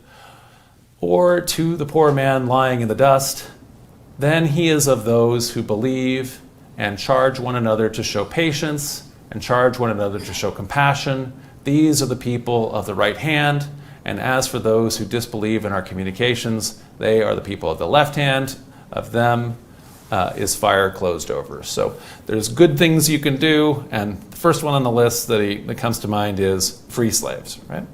or to the poor man lying in the dust, then he is of those who believe and charge one another to show patience and charge one another to show compassion. These are the people of the right hand, and as for those who disbelieve in our communications, they are the people of the left hand. Of them is fire closed over. So there's good things you can do, and the first one on the list that comes to mind is free slaves, right?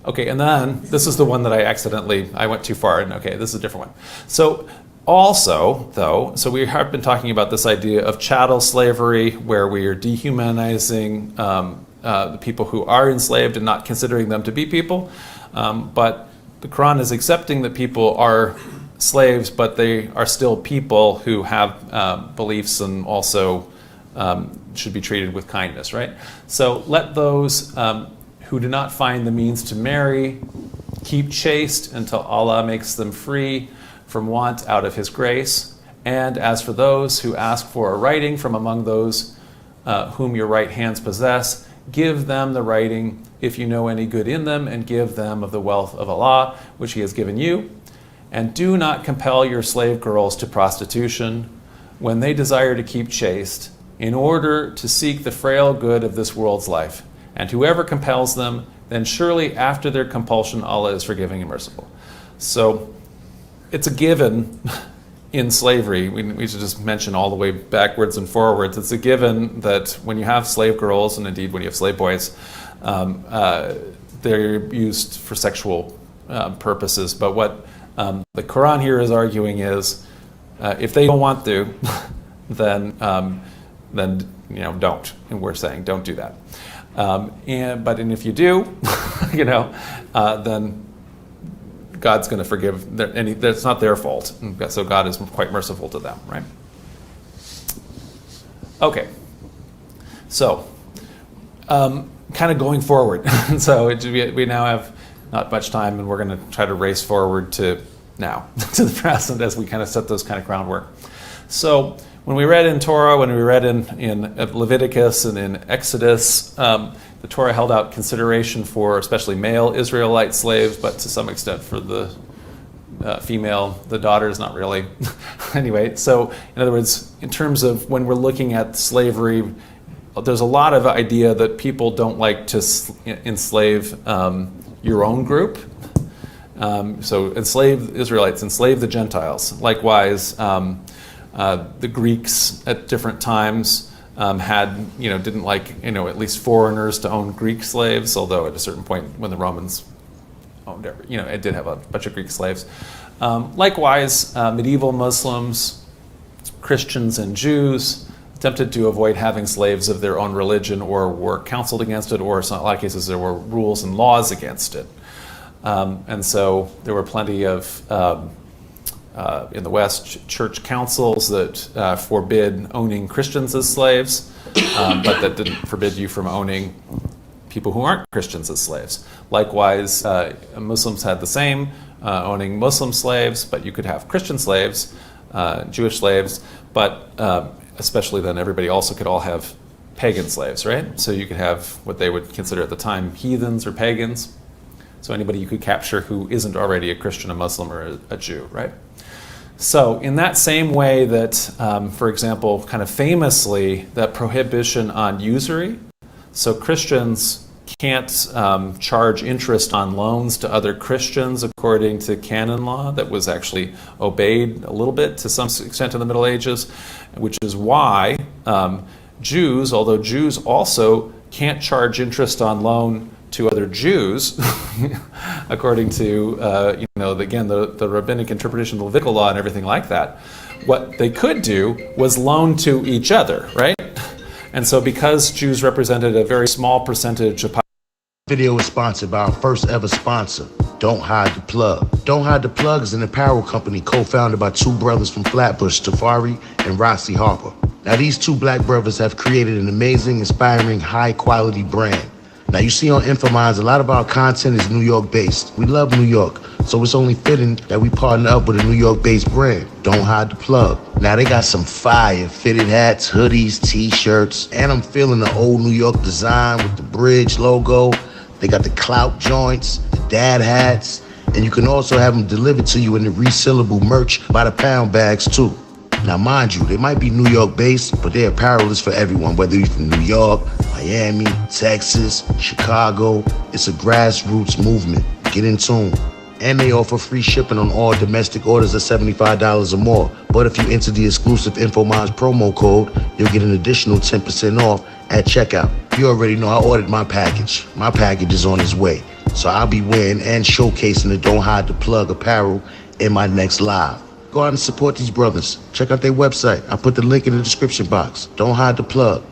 Okay, and then this is the one that I went too far, and okay, this is a different one. So also, though, so we have been talking about this idea of chattel slavery, where we are dehumanizing the people who are enslaved and not considering them to be people. But the Quran is accepting that people are slaves, but they are still people who have beliefs and also should be treated with kindness, right? So let those who do not find the means to marry keep chaste until Allah makes them free from want out of his grace. And as for those who ask for a writing from among those whom your right hands possess, give them the writing if you know any good in them, and give them of the wealth of Allah, which he has given you. And do not compel your slave girls to prostitution when they desire to keep chaste, in order to seek the frail good of this world's life. And whoever compels them, then surely after their compulsion, Allah is forgiving and merciful. So it's a given in slavery. We should just mention all the way backwards and forwards. It's a given that when you have slave girls, and indeed when you have slave boys, they're used for sexual purposes. But what the Quran here is arguing is, if they don't want to, then don't. And we're saying don't do that. But if you do, then God's going to forgive. That's not their fault. So God is quite merciful to them, right? Okay. So, kind of going forward. So we now have not much time, and we're going to try to race forward to now, to the present, as we kind of set those kind of groundwork. So when we read in Torah, when we read in Leviticus and in Exodus, the Torah held out consideration for especially male Israelite slaves, but to some extent for the female, the daughters, not really. Anyway, so in other words, in terms of when we're looking at slavery, there's a lot of idea that people don't like to enslave your own group. So enslave Israelites, enslave the Gentiles. Likewise, the Greeks at different times didn't like, at least foreigners to own Greek slaves, although at a certain point when the Romans owned it did have a bunch of Greek slaves. Likewise, medieval Muslims, Christians, and Jews attempted to avoid having slaves of their own religion, or were counseled against it, or in a lot of cases there were rules and laws against it. And so there were plenty of, in the West, church councils that forbid owning Christians as slaves, but that didn't forbid you from owning people who aren't Christians as slaves. Likewise, Muslims had the same, owning Muslim slaves, but you could have Christian slaves, Jewish slaves, but especially then everybody also could all have pagan slaves, right? So you could have what they would consider at the time heathens or pagans. So anybody you could capture who isn't already a Christian, a Muslim, or a Jew, right? So in that same way that, for example, kind of famously, that prohibition on usury, so Christians can't charge interest on loans to other Christians according to canon law that was actually obeyed a little bit to some extent in the Middle Ages, which is why Jews, although Jews also can't charge interest on loan to other Jews, according to, the rabbinic interpretation of the Levitical law and everything like that, what they could do was loan to each other, right? And so because Jews represented a very small percentage of Video is sponsored by our first ever sponsor, Don't Hide the Plug. Don't Hide the Plug is an apparel company co-founded by two brothers from Flatbush, Tafari and Rossi Harper. Now these two black brothers have created an amazing, inspiring, high-quality brand. Now you see on Infominds, a lot of our content is New York based. We love New York, so it's only fitting that we partner up with a New York based brand, Don't Hide the Plug. Now they got some fire fitted hats, hoodies, t-shirts, and I'm feeling the old New York design with the bridge logo. They got the clout joints, the dad hats, and you can also have them delivered to you in the resealable merch by the pound bags too. Now mind you, they might be New York based, but their apparel is for everyone, whether you're from New York, Miami, Texas, Chicago. It's a grassroots movement. Get in tune. And they offer free shipping on all domestic orders of $75 or more. But if you enter the exclusive Infominds promo code, you'll get an additional 10% off at checkout. You already know I ordered my package. My package is on its way. So I'll be wearing and showcasing the Don't Hide the Plug apparel in my next live. Go out and support these brothers. Check out their website. I put the link in the description box. Don't Hide the Plug.